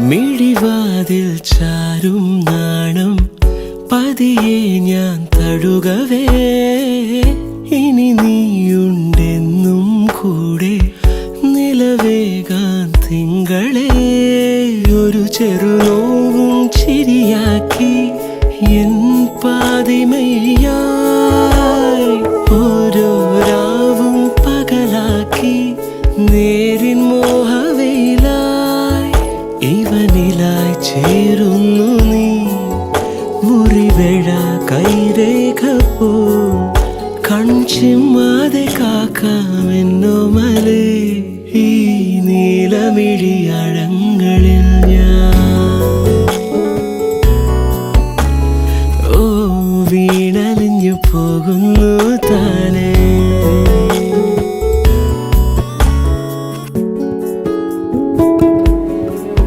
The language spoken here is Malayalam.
മിഴിവാതിൽ ചാരും നാണം പതിയെ ഞാൻ തഴുകവേ ഇനി നീയുണ്ടെന്നും കൂടെ നിലവേകാൻ തിങ്കളെ ഒരു ചെറുനോവും ചിരിയാക്കി എൻ പാതിമയായി ഓരോ രാവും പകലാക്കി നേരിൻ മോഹവയിലായി ഇവനിലായി ചേരുന്നു നീ മുറിവേഴ കൈരേഖ പോ കൺചിമ്മാതെ കാക്കാമെന്നോ മലേ ഈ നീലമിഴിയഴങ്ങളിൽ